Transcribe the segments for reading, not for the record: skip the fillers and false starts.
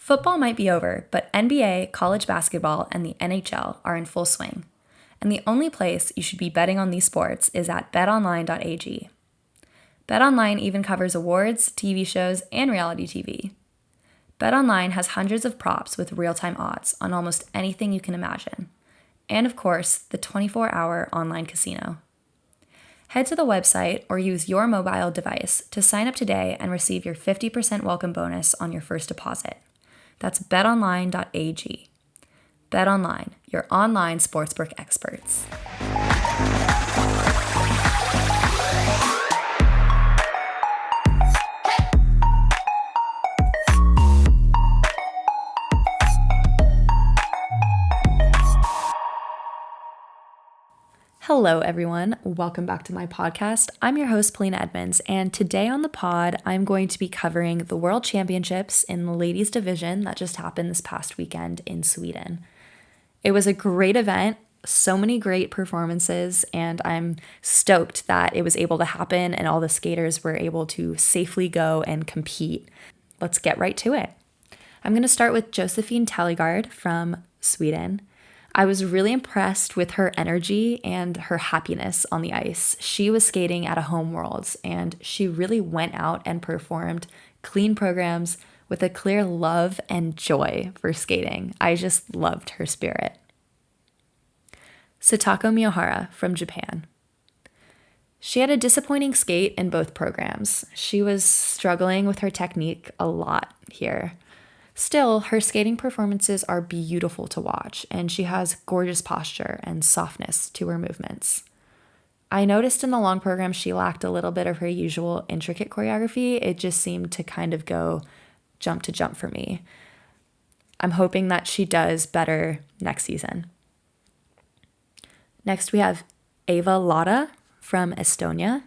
Football might be over, but NBA, college basketball, and the NHL are in full swing. And the only place you should be betting on these sports is at betonline.ag. BetOnline even covers awards, TV shows, and reality TV. BetOnline has hundreds of props with real-time odds on almost anything you can imagine. And of course, the 24-hour online casino. Head to the website or use your mobile device to sign up today and receive your 50% welcome bonus on your first deposit. That's betonline.ag. BetOnline, your online sportsbook experts. Hello, everyone. Welcome back to my podcast. I'm your host, Polina Edmonds, and today on the pod, I'm going to be covering the World Championships in the ladies division that just happened this past weekend in Sweden. It was a great event, so many great performances, and I'm stoked that it was able to happen and all the skaters were able to safely go and compete. Let's get right to it. I'm going to start with Josefin Taljegard from Sweden. I was really impressed with her energy and her happiness on the ice. She was skating at a home worlds, and she really went out and performed clean programs with a clear love and joy for skating. I just loved her spirit. Satako Miyahara from Japan. She had a disappointing skate in both programs. She was struggling with her technique a lot here. Still, her skating performances are beautiful to watch, and she has gorgeous posture and softness to her movements. I noticed in the long program she lacked a little bit of her usual intricate choreography. It just seemed to kind of go jump to jump for me. I'm hoping that she does better next season. Next, we have Eva Lotta from Estonia.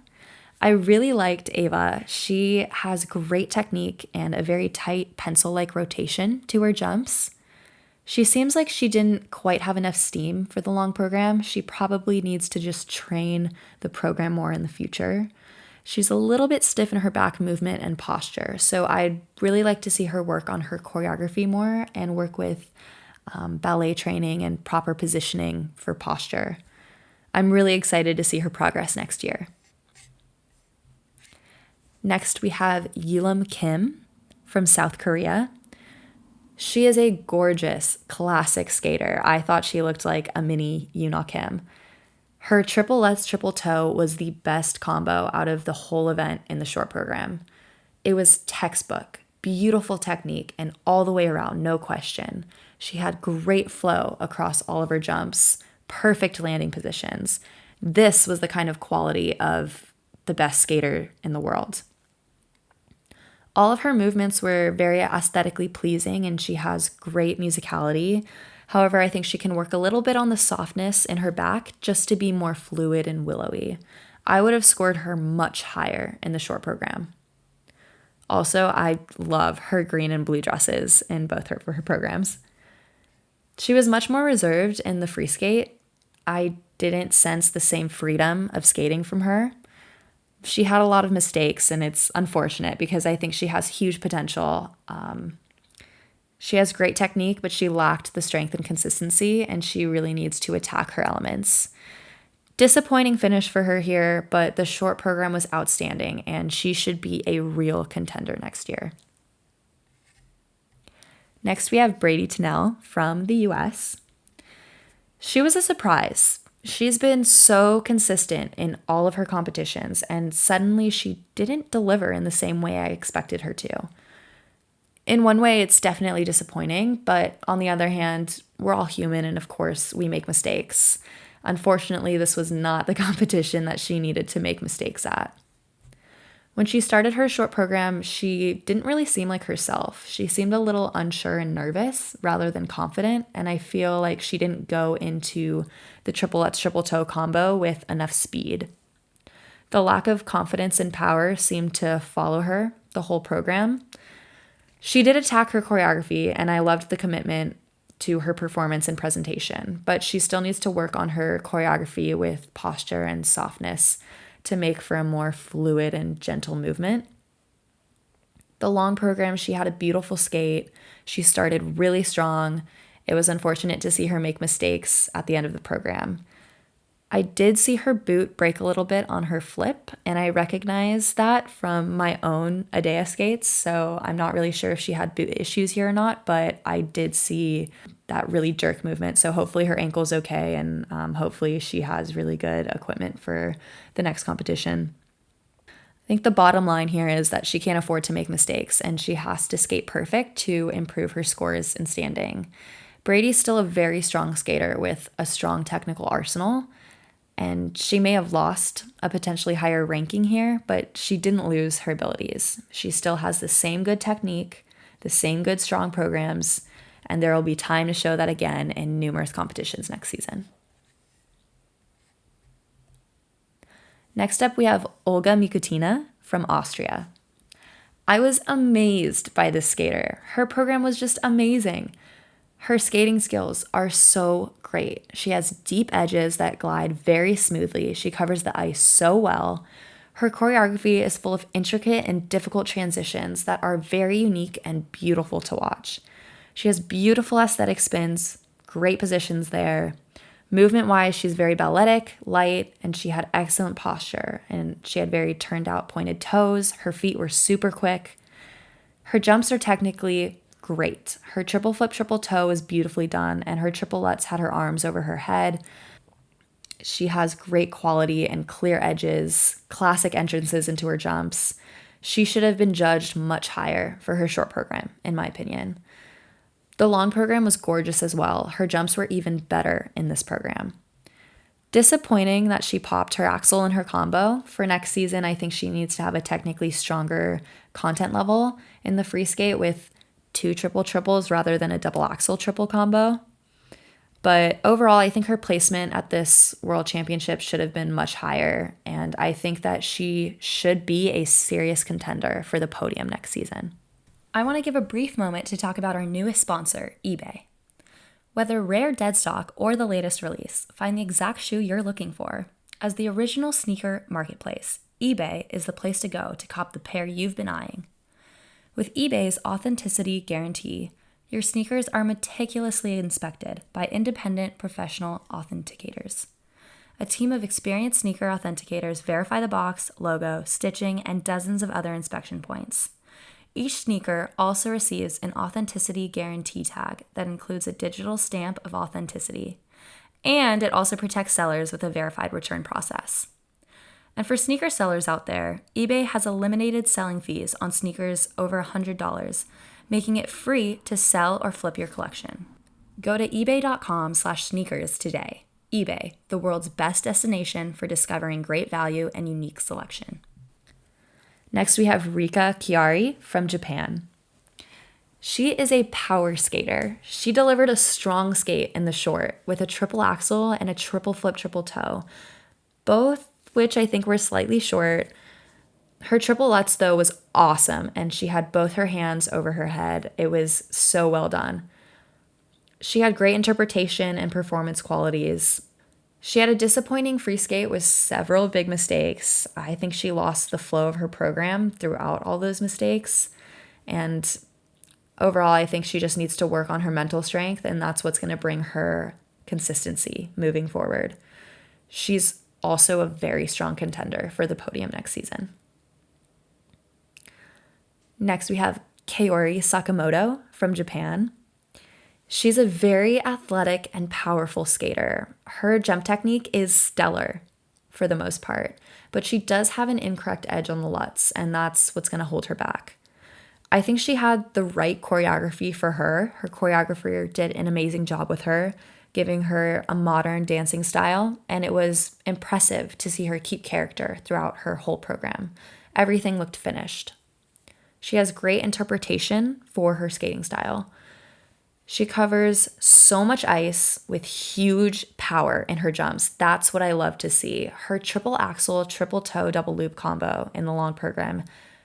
I really liked Eva. She has great technique and a very tight pencil-like rotation to her jumps. She seems like she didn't quite have enough steam for the long program. She probably needs to just train the program more in the future. She's a little bit stiff in her back movement and posture, so I'd really like to see her work on her choreography more and work with ballet training and proper positioning for posture. I'm really excited to see her progress next year. Next, we have Yelim Kim from South Korea. She is a gorgeous, classic skater. I thought she looked like a mini Yoona Kim. Her triple lutz triple toe was the best combo out of the whole event in the short program. It was textbook, beautiful technique, and all the way around, no question. She had great flow across all of her jumps, perfect landing positions. This was the kind of quality of the best skater in the world. All of her movements were very aesthetically pleasing, and she has great musicality. However, I think she can work a little bit on the softness in her back just to be more fluid and willowy. I would have scored her much higher in the short program. Also, I love her green and blue dresses in both for her programs. She was much more reserved in the free skate. I didn't sense the same freedom of skating from her. She had a lot of mistakes, and it's unfortunate because I think she has huge potential. She has great technique, but she lacked the strength and consistency, and she really needs to attack her elements. Disappointing finish for her here, but the short program was outstanding, and she should be a real contender next year. Next, we have Brady Tennell from the US. She was a surprise. She's been so consistent in all of her competitions, and suddenly she didn't deliver in the same way I expected her to. In one way, it's definitely disappointing, but on the other hand, we're all human, and of course, we make mistakes. Unfortunately, this was not the competition that she needed to make mistakes at. When she started her short program, she didn't really seem like herself. She seemed a little unsure and nervous rather than confident, and I feel like she didn't go into the triple lutz triple toe combo with enough speed. The lack of confidence and power seemed to follow her the whole program. She did attack her choreography, and I loved the commitment to her performance and presentation, but she still needs to work on her choreography with posture and softness to make for a more fluid and gentle movement. The long program, she had a beautiful skate. She started really strong. It was unfortunate to see her make mistakes at the end of the program. I did see her boot break a little bit on her flip, and I recognize that from my own Adea skates, so I'm not really sure if she had boot issues here or not, but I did see that really jerk movement, so hopefully her ankle's okay, and hopefully she has really good equipment for the next competition. I think the bottom line here is that she can't afford to make mistakes, and she has to skate perfect to improve her scores and standing. Brady's still a very strong skater with a strong technical arsenal, and she may have lost a potentially higher ranking here, but she didn't lose her abilities. She still has the same good technique, the same good strong programs, and there will be time to show that again in numerous competitions next season. Next up, we have Olga Mikutina from Austria. I was amazed by this skater. Her program was just amazing. Her skating skills are so great. She has deep edges that glide very smoothly. She covers the ice so well. Her choreography is full of intricate and difficult transitions that are very unique and beautiful to watch. She has beautiful aesthetic spins, great positions there. Movement-wise, she's very balletic, light, and she had excellent posture. And she had very turned-out pointed toes. Her feet were super quick. Her jumps are technically great. Her triple flip, triple toe was beautifully done, and her triple lutz had her arms over her head. She has great quality and clear edges, classic entrances into her jumps. She should have been judged much higher for her short program, in my opinion. The long program was gorgeous as well. Her jumps were even better in this program. Disappointing that she popped her axel in her combo. For next season, I think she needs to have a technically stronger content level in the free skate with 2 triple triples rather than a double axel triple combo. But overall, I think her placement at this World Championship should have been much higher, and I think that she should be a serious contender for the podium next season. I want to give a brief moment to talk about our newest sponsor, eBay. Whether rare dead stock or the latest release, find the exact shoe you're looking for. As the original sneaker marketplace, eBay is the place to go to cop the pair you've been eyeing. With eBay's authenticity guarantee, your sneakers are meticulously inspected by independent professional authenticators. A team of experienced sneaker authenticators verify the box, logo, stitching, and dozens of other inspection points. Each sneaker also receives an authenticity guarantee tag that includes a digital stamp of authenticity, and it also protects sellers with a verified return process. And for sneaker sellers out there, eBay has eliminated selling fees on sneakers over $100, making it free to sell or flip your collection. Go to ebay.com/sneakers today. eBay, the world's best destination for discovering great value and unique selection. Next, we have Rika Kihira from Japan. She is a power skater. She delivered a strong skate in the short with a triple axel and a triple flip, triple toe, both which I think were slightly short. Her triple lutz, though, was awesome, and she had both her hands over her head. It was so well done. She had great interpretation and performance qualities. She had a disappointing free skate with several big mistakes. I think she lost the flow of her program throughout all those mistakes. And overall, I think she just needs to work on her mental strength, and that's what's going to bring her consistency moving forward. She's also a very strong contender for the podium next season. Next, we have Kaori Sakamoto from Japan. She's a very athletic and powerful skater. Her jump technique is stellar for the most part, but she does have an incorrect edge on the lutz, and that's what's going to hold her back. I think she had the right choreography for her. Her choreographer did an amazing job with her, giving her a modern dancing style, and it was impressive to see her keep character throughout her whole program. Everything looked finished. She has great interpretation for her skating style. She covers so much ice with huge power in her jumps. That's what I love to see. Her triple axel, triple toe, double loop combo in the long program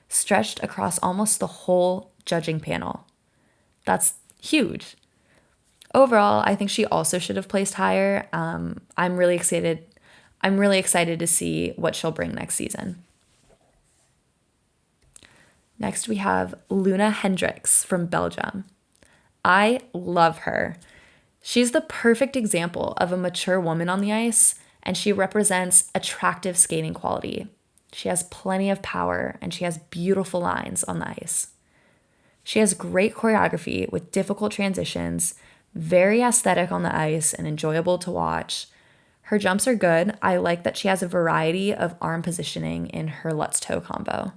stretched across almost the whole judging panel. That's huge. Overall, I think she also should have placed higher. I'm really excited to see what she'll bring next season. Next, we have Loena Hendrickx from Belgium. I love her. She's the perfect example of a mature woman on the ice, and she represents attractive skating quality. She has plenty of power, and she has beautiful lines on the ice. She has great choreography with difficult transitions, very aesthetic on the ice and enjoyable to watch. Her jumps are good. I like that she has a variety of arm positioning in her Lutz toe combo.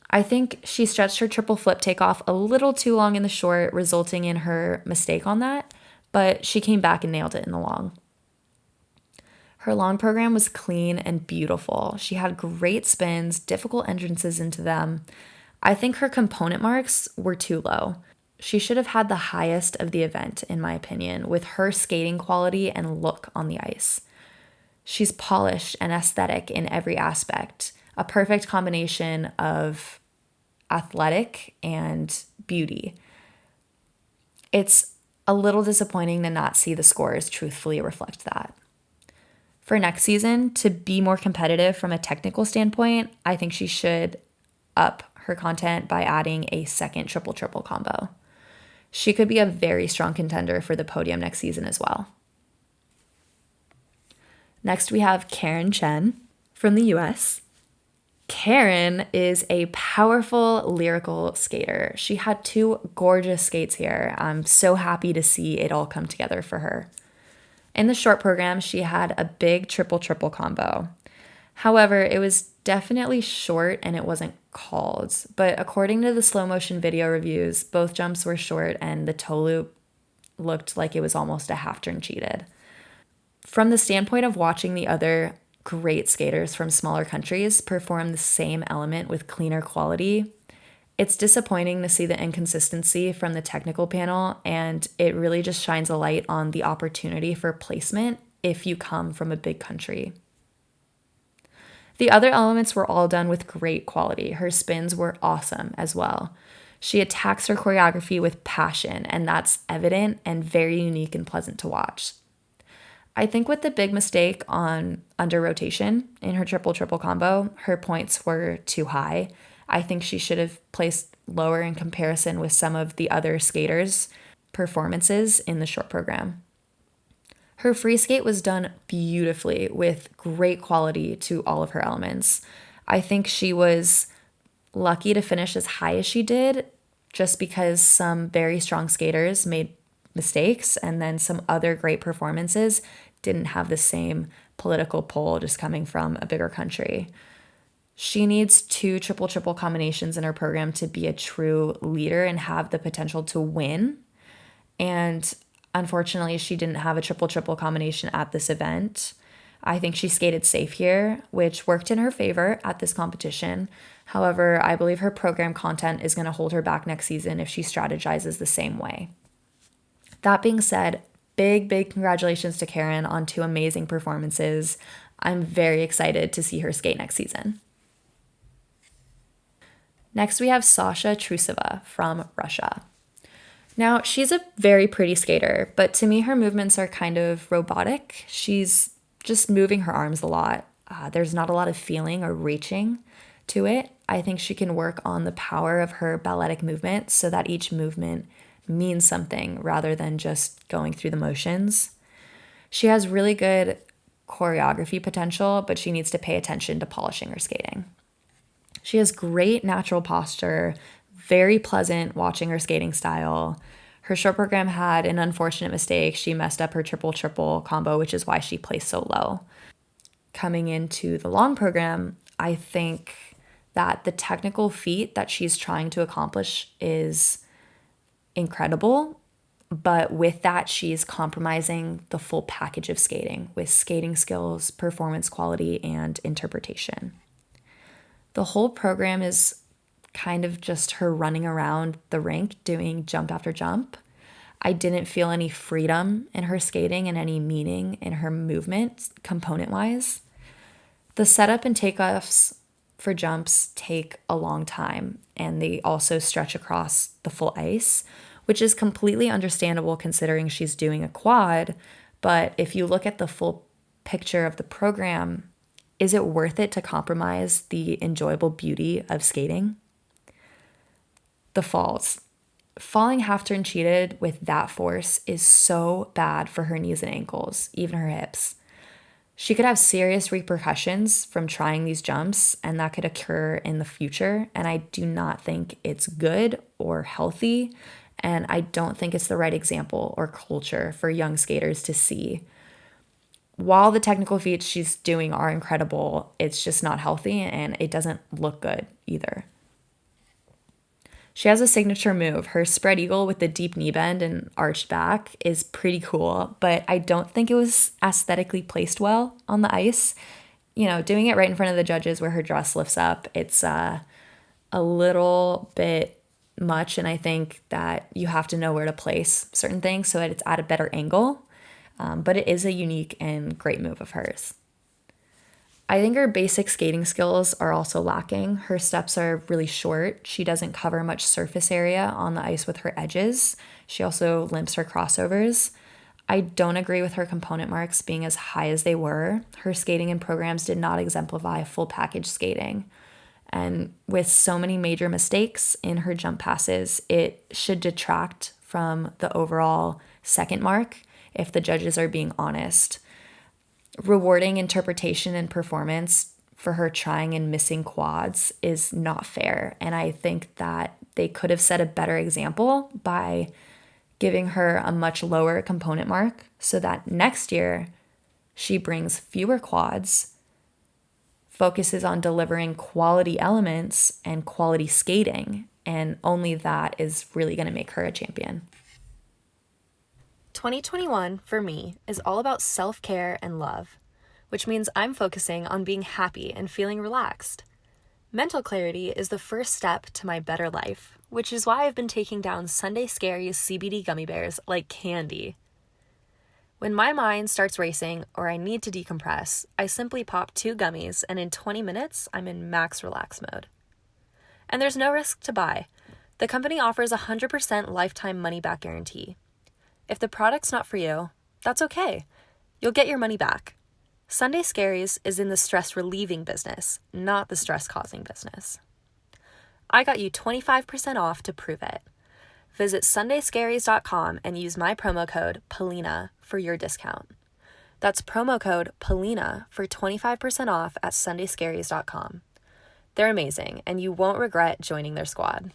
I think she stretched her triple flip takeoff a little too long in the short, resulting in her mistake on that, but she came back and nailed it in the long. Her long program was clean and beautiful. She had great spins, difficult entrances into them. I think her component marks were too low. She should have had the highest of the event, in my opinion, with her skating quality and look on the ice. She's polished and aesthetic in every aspect, a perfect combination of athletic and beauty. It's a little disappointing to not see the scores truthfully reflect that. For next season, to be more competitive from a technical standpoint, I think she should up her content by adding a second triple-triple combo. She could be a very strong contender for the podium next season as well. Next, we have Chen from the US. Karen is a powerful lyrical skater. She had two gorgeous skates here. I'm so happy to see it all come together for her. In the short program, she had a big triple-triple combo. However, it was definitely short and it wasn't called. But according to the slow motion video reviews, both jumps were short and the toe loop looked like it was almost a half turn cheated. From the standpoint of watching the other great skaters from smaller countries perform the same element with cleaner quality, it's disappointing to see the inconsistency from the technical panel, and it really just shines a light on the opportunity for placement if you come from a big country. The other elements were all done with great quality. Her spins were awesome as well. She attacks her choreography with passion, and that's evident and very unique and pleasant to watch. I think with the big mistake on under rotation in her triple-triple combo, her points were too high. I think she should have placed lower in comparison with some of the other skaters' performances in the short program. Her free skate was done beautifully with great quality to all of her elements. I think she was lucky to finish as high as she did just because some very strong skaters made mistakes and then some other great performances didn't have the same political pull just coming from a bigger country. She needs two triple-triple combinations in her program to be a true leader and have the potential to win. And unfortunately, she didn't have a triple-triple combination at this event. I think she skated safe here, which worked in her favor at this competition. However, I believe her program content is going to hold her back next season if she strategizes the same way. That being said, big congratulations to Karen on two amazing performances. I'm very excited to see her skate next season. Next, we have Sasha Trusova from Russia. Now, she's a very pretty skater, but to me, her movements are kind of robotic. She's just moving her arms a lot. There's not a lot of feeling or reaching to it. I think she can work on the power of her balletic movement so that each movement means something rather than just going through the motions. She has really good choreography potential, but she needs to pay attention to polishing her skating. She has great natural posture, very pleasant watching her skating style. Her short program had an unfortunate mistake. She messed up her triple-triple combo, which is why she placed so low. Coming into the long program, I think that the technical feat that she's trying to accomplish is incredible, but with that, she's compromising the full package of skating with skating skills, performance quality, and interpretation. The whole program is kind of just her running around the rink doing jump after jump. I didn't feel any freedom in her skating and any meaning in her movement component-wise. The setup and takeoffs for jumps take a long time, and they also stretch across the full ice, which is completely understandable considering she's doing a quad. But if you look at the full picture of the program, is it worth it to compromise the enjoyable beauty of skating? The falls. Falling half turn cheated with that force is so bad for her knees and ankles, even her hips. She could have serious repercussions from trying these jumps, and that could occur in the future. And I do not think it's good or healthy. And I don't think it's the right example or culture for young skaters to see. While the technical feats she's doing are incredible, it's just not healthy and it doesn't look good either. She has a signature move. Her spread eagle with the deep knee bend and arched back is pretty cool, but I don't think it was aesthetically placed well on the ice. Doing it right in front of the judges where her dress lifts up, it's a little bit much, and I think that you have to know where to place certain things so that it's at a better angle, but it is a unique and great move of hers. I think her basic skating skills are also lacking. Her steps are really short. She doesn't cover much surface area on the ice with her edges. She also limps her crossovers. I don't agree with her component marks being as high as they were. Her skating and programs did not exemplify full package skating. And with so many major mistakes in her jump passes, it should detract from the overall second mark if the judges are being honest. Rewarding interpretation and performance for her trying and missing quads is not fair. And I think that they could have set a better example by giving her a much lower component mark so that next year she brings fewer quads, focuses on delivering quality elements and quality skating, and only that is really going to make her a champion. 2021, for me, is all about self-care and love, which means I'm focusing on being happy and feeling relaxed. Mental clarity is the first step to my better life, which is why I've been taking down Sunday Scaries CBD gummy bears like candy. When my mind starts racing or I need to decompress, I simply pop 2 gummies and in 20 minutes, I'm in max relax mode. And there's no risk to buy. The company offers a 100% lifetime money-back guarantee. If the product's not for you, that's okay. You'll get your money back. Sunday Scaries is in the stress-relieving business, not the stress-causing business. I got you 25% off to prove it. Visit sundayscaries.com and use my promo code Polina for your discount. That's promo code Polina for 25% off at sundayscaries.com. They're amazing, and you won't regret joining their squad.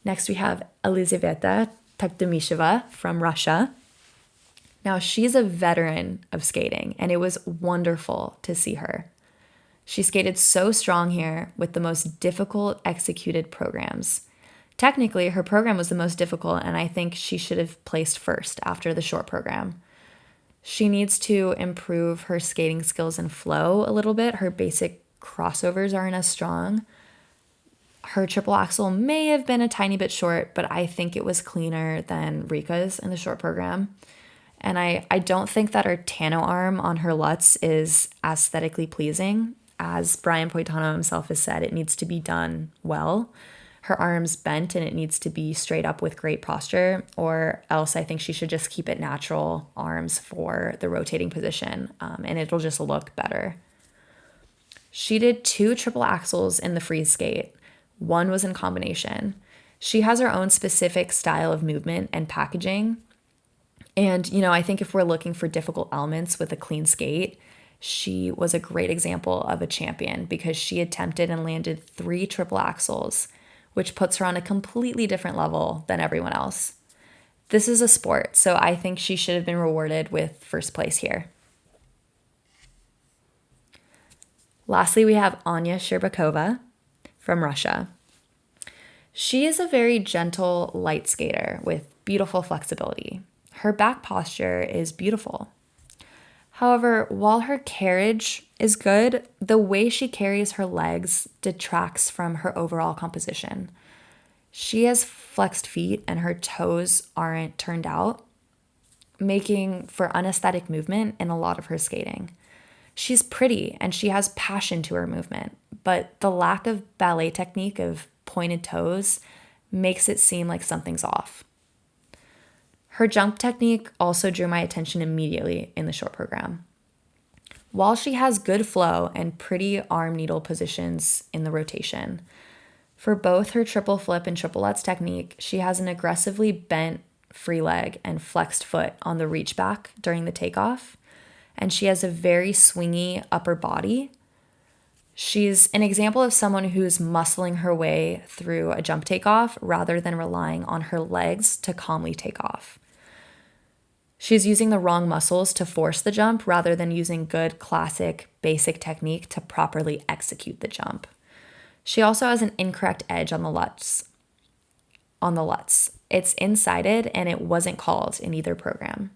Next, we have Elizaveta Tuktamysheva from Russia. Now, she's a veteran of skating, and it was wonderful to see her. She skated so strong here with the most difficult executed programs. Technically, her program was the most difficult, and I think she should have placed first after the short program. She needs to improve her skating skills and flow a little bit. Her basic crossovers aren't as strong. Her triple axel may have been a tiny bit short, but I think it was cleaner than Rika's in the short program. And I don't think that her Tano arm on her Lutz is aesthetically pleasing. As Brian Poitano himself has said, it needs to be done well. Her arm's bent and it needs to be straight up with great posture, or else I think she should just keep it natural arms for the rotating position, and it'll just look better. She did 2 triple axels in the freeze skate. 1 was in combination. She has her own specific style of movement and packaging. And, I think if we're looking for difficult elements with a clean skate, she was a great example of a champion because she attempted and landed 3 triple axels, which puts her on a completely different level than everyone else. This is a sport, so I think she should have been rewarded with first place here. Lastly, we have Anya Shcherbakova from Russia. She is a very gentle, light skater with beautiful flexibility. Her back posture is beautiful. However, while her carriage is good, the way she carries her legs detracts from her overall composition. She has flexed feet and her toes aren't turned out, making for unaesthetic movement in a lot of her skating. She's pretty and she has passion to her movement, but the lack of ballet technique of pointed toes makes it seem like something's off. Her jump technique also drew my attention immediately in the short program. While she has good flow and pretty arm needle positions in the rotation, For both her triple flip and triple Lutz technique, she has an aggressively bent free leg and flexed foot on the reach back during the takeoff, and she has a very swingy upper body. She's an example of someone who's muscling her way through a jump takeoff rather than relying on her legs to calmly take off. She's using the wrong muscles to force the jump rather than using good, classic, basic technique to properly execute the jump. She also has an incorrect edge on the Lutz. It's insided and it wasn't called in either program.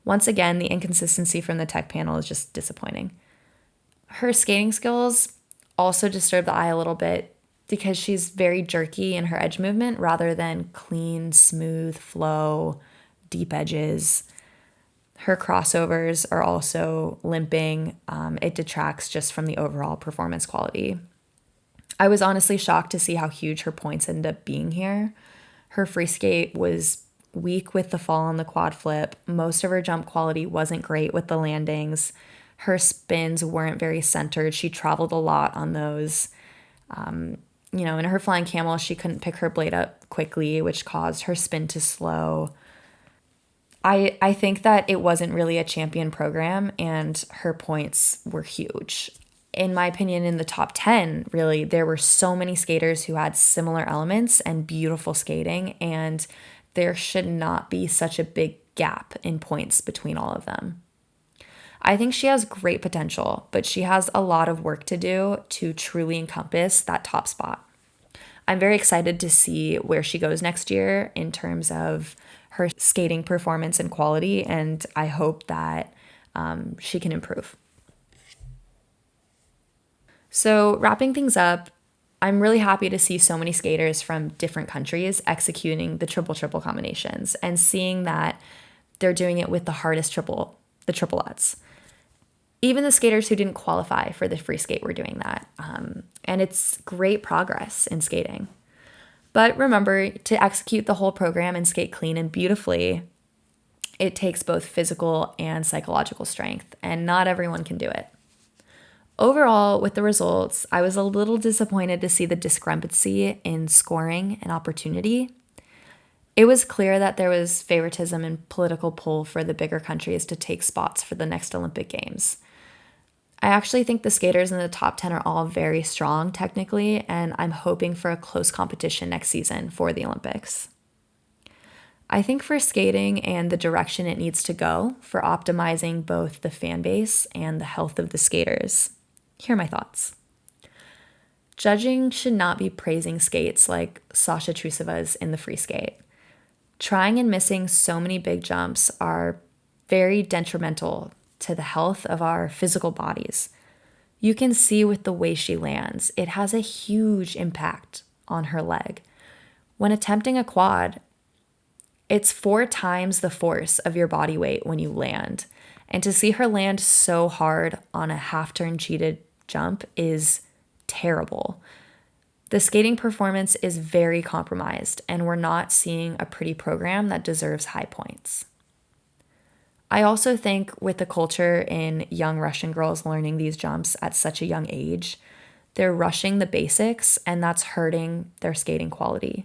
Once again, the inconsistency from the tech panel is just disappointing. Her skating skills also disturb the eye a little bit because she's very jerky in her edge movement rather than clean, smooth flow, deep edges. Her crossovers are also limping. It detracts just from the overall performance quality. I was honestly shocked to see how huge her points ended up being here. Her free skate was weak with the fall on the quad flip. Most of her jump quality wasn't great with the landings. Her spins weren't very centered. She traveled a lot on those. In her flying camel, she couldn't pick her blade up quickly, which caused her spin to slow. I think that it wasn't really a champion program, and her points were huge. In my opinion, in the top 10, really, there were so many skaters who had similar elements and beautiful skating, and there should not be such a big gap in points between all of them. I think she has great potential, but she has a lot of work to do to truly encompass that top spot. I'm very excited to see where she goes next year in terms of her skating performance and quality, and I hope that she can improve. So wrapping things up, I'm really happy to see so many skaters from different countries executing the triple-triple combinations and seeing that they're doing it with the hardest the triplets. Even the skaters who didn't qualify for the free skate were doing that. And it's great progress in skating. But remember, to execute the whole program and skate clean and beautifully, it takes both physical and psychological strength, and not everyone can do it. Overall, with the results, I was a little disappointed to see the discrepancy in scoring and opportunity. It was clear that there was favoritism and political pull for the bigger countries to take spots for the next Olympic Games. I actually think the skaters in the top 10 are all very strong technically, and I'm hoping for a close competition next season for the Olympics. I think for skating and the direction it needs to go for optimizing both the fan base and the health of the skaters, here are my thoughts. Judging should not be praising skates like Sasha Trusova's in the free skate. Trying and missing so many big jumps are very detrimental to the health of our physical bodies. You can see with the way she lands, it has a huge impact on her leg. When attempting a quad, it's 4 times the force of your body weight when you land. And to see her land so hard on a half-turn cheated jump is terrible. The skating performance is very compromised, and we're not seeing a pretty program that deserves high points. I also think with the culture in young Russian girls learning these jumps at such a young age, they're rushing the basics, and that's hurting their skating quality.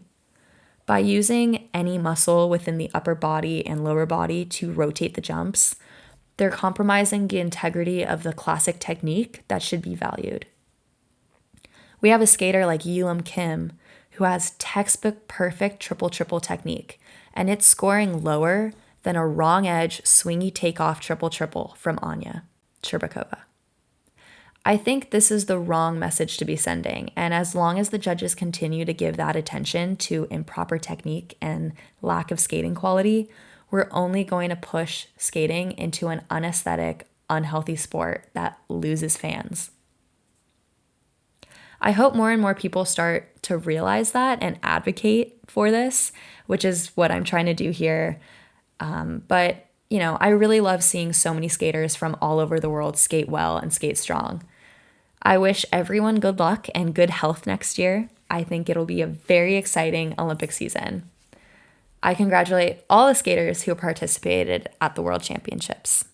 By using any muscle within the upper body and lower body to rotate the jumps, they're compromising the integrity of the classic technique that should be valued. We have a skater like Yelim Kim who has textbook perfect triple-triple technique, and it's scoring lower than a wrong edge swingy takeoff triple-triple from Anya Shcherbakova. I think this is the wrong message to be sending, and as long as the judges continue to give that attention to improper technique and lack of skating quality, we're only going to push skating into an unaesthetic, unhealthy sport that loses fans. I hope more and more people start to realize that and advocate for this, which is what I'm trying to do here. But I really love seeing so many skaters from all over the world skate well and skate strong. I wish everyone good luck and good health next year. I think it'll be a very exciting Olympic season. I congratulate all the skaters who participated at the World Championships.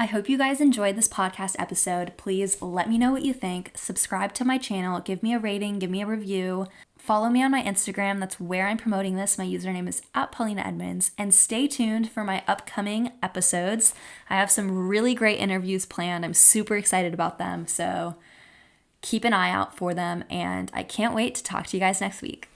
I hope you guys enjoyed this podcast episode. Please let me know what you think. Subscribe to my channel. Give me a rating. Give me a review. Follow me on my Instagram. That's where I'm promoting this. My username is @PaulinaEdmonds. And stay tuned for my upcoming episodes. I have some really great interviews planned. I'm super excited about them. So keep an eye out for them. And I can't wait to talk to you guys next week.